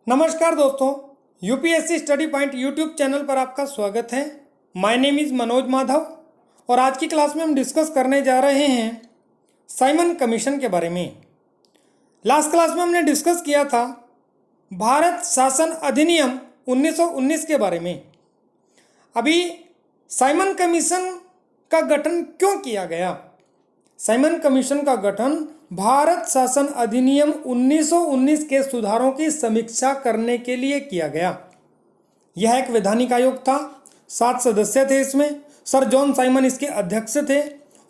नमस्कार दोस्तों, UPSC study point YouTube channel पर आपका स्वागत है। My name is Manoj Madhav और आज की क्लास में हम डिस्कस करने जा रहे हैं साइमन कमीशन के बारे में। लास्ट क्लास में हमने डिस्कस किया था भारत शासन अधिनियम 1919 के बारे में। अभी साइमन कमीशन का गठन क्यों किया गया? साइमन कमीशन का गठन भारत शासन अधिनियम 1919 के सुधारों की समीक्षा करने के लिए किया गया। यह एक वैधानिक आयोग था, 7 सदस्य थे इसमें। सर जॉन साइमन इसके अध्यक्ष थे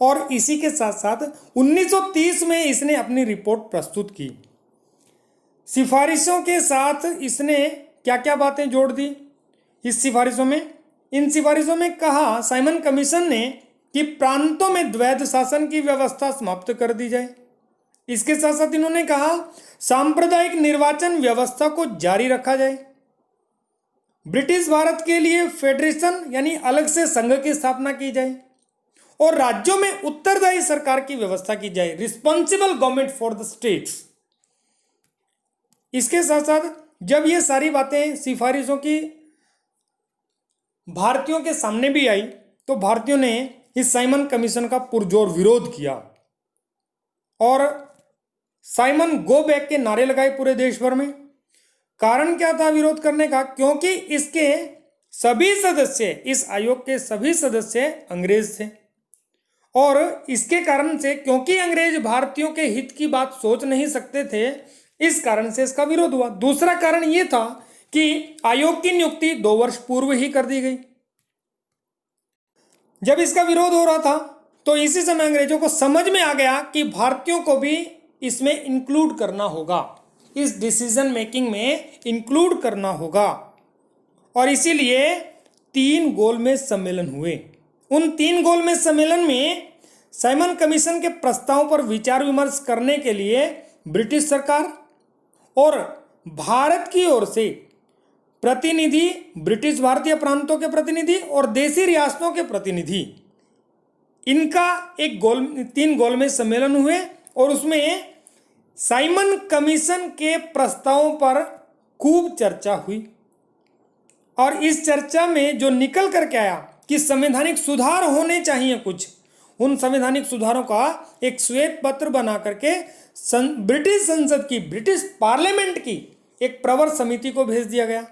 और इसी के साथ साथ 1930 में इसने अपनी रिपोर्ट प्रस्तुत की। सिफारिशों के साथ इसने क्या क्या बातें जोड़ दी इस सिफारिशों में? इन सिफारिशों में कहा साइमन कमीशन ने कि प्रांतों में द्वैध शासन की व्यवस्था समाप्त कर दी जाए। इसके साथ साथ इन्होंने कहा सांप्रदायिक निर्वाचन व्यवस्था को जारी रखा जाए। ब्रिटिश भारत के लिए फेडरेशन यानी अलग से संघ की स्थापना की जाए और राज्यों में उत्तरदायी सरकार की व्यवस्था की जाए, responsible government for the states. इसके साथ साथ जब ये सारी बातें सिफारिशों की भारतीयों के सामने भी आई तो भारतीयों ने इस साइमन कमीशन का पुरजोर विरोध किया और साइमन गो बैक के नारे लगाए पूरे देश भर में। कारण क्या था विरोध करने का? क्योंकि इसके सभी सदस्य, इस आयोग के सभी सदस्य अंग्रेज थे और इसके कारण से, क्योंकि अंग्रेज भारतीयों के हित की बात सोच नहीं सकते थे, इस कारण से इसका विरोध हुआ। दूसरा कारण यह था कि आयोग की नियुक्ति 2 वर्ष पूर्व ही कर दी गई। जब इसका विरोध हो रहा था तो इसी समय अंग्रेजों को समझ में आ गया कि भारतीयों को भी इसमें इंक्लूड करना होगा, इस डिसीजन मेकिंग में इंक्लूड करना होगा और इसीलिए 3 गोलमेज सम्मेलन हुए। उन 3 गोलमेज सम्मेलन में साइमन कमीशन के प्रस्तावों पर विचार विमर्श करने के लिए ब्रिटिश सरकार और भारत की ओर से प्रतिनिधि, ब्रिटिश भारतीय प्रांतों के प्रतिनिधि और देशी रियासतों के प्रतिनिधि, इनका 3 गोलमेज सम्मेलन हुए और उसमें साइमन कमीशन के प्रस्तावों पर खूब चर्चा हुई। और इस चर्चा में जो निकल करके आया कि संवैधानिक सुधार होने चाहिए कुछ, उन संवैधानिक सुधारों का एक श्वेत पत्र बना करके ब्रिटिश संसद की, ब्रिटिश पार्लियामेंट की एक प्रवर समिति को भेज दिया गया।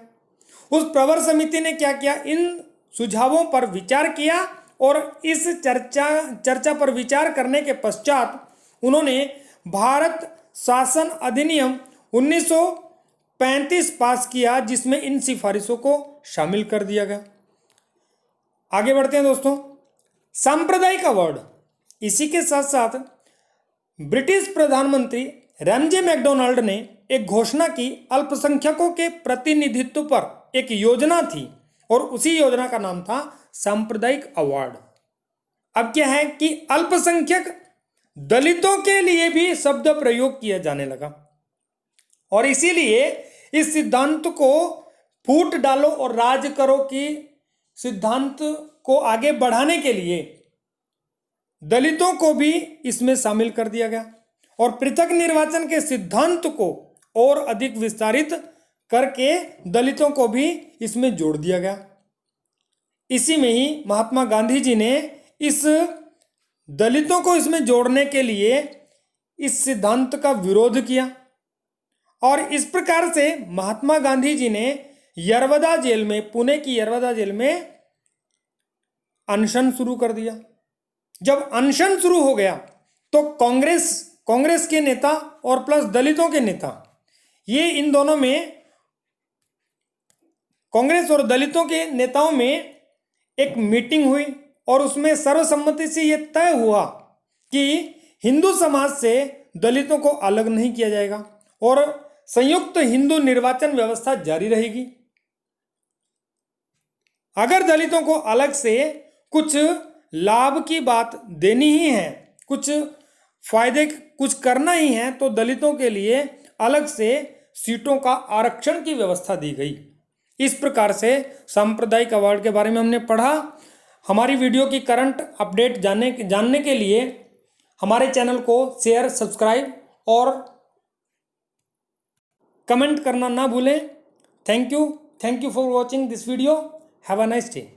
उस प्रवर समिति ने क्या किया? इन सुझावों पर विचार किया और इस चर्चा पर विचार करने के पश्चात उन्होंने भारत शासन अधिनियम 1935 पास किया, जिसमें इन सिफारिशों को शामिल कर दिया गया। आगे बढ़ते हैं दोस्तों। सांप्रदायिक अवार्ड, इसी के साथ साथ ब्रिटिश प्रधानमंत्री रैमजे मैकडोनाल्ड ने एक घोषणा की, अल्पसंख्यकों के प्रतिनिधित्व पर एक योजना थी और उसी योजना का नाम था सांप्रदायिक अवार्ड। अब क्या है कि अल्पसंख्यक दलितों के लिए भी शब्द प्रयोग किया जाने लगा और इसीलिए इस सिद्धांत को फूट डालो और राज करो की सिद्धांत को आगे बढ़ाने के लिए दलितों को भी इसमें शामिल कर दिया गया और पृथक निर्वाचन के सिद्धांत को और अधिक विस्तारित करके दलितों को भी इसमें जोड़ दिया गया। इसी में ही महात्मा गांधी जी ने इस दलितों को इसमें जोड़ने के लिए इस सिद्धांत का विरोध किया और इस प्रकार से महात्मा गांधी जी ने यरवदा जेल में, पुणे की यरवदा जेल में अनशन शुरू कर दिया। जब अनशन शुरू हो गया तो कांग्रेस के नेता और प्लस दलितों के नेता, ये इन दोनों में, कांग्रेस और दलितों के नेताओं में एक मीटिंग हुई और उसमें सर्वसम्मति से यह तय हुआ कि हिंदू समाज से दलितों को अलग नहीं किया जाएगा और संयुक्त हिंदू निर्वाचन व्यवस्था जारी रहेगी। अगर दलितों को अलग से कुछ लाभ की बात देनी ही है, कुछ फायदे कुछ करना ही है, तो दलितों के लिए अलग से सीटों का आरक्षण की व्यवस्था दी गई। इस प्रकार से सांप्रदायिक अवार्ड के बारे में हमने पढ़ा। हमारी वीडियो की करंट अपडेट जानने के लिए हमारे चैनल को शेयर, सब्सक्राइब और कमेंट करना ना भूलें। Thank you for watching this video. Have a nice day.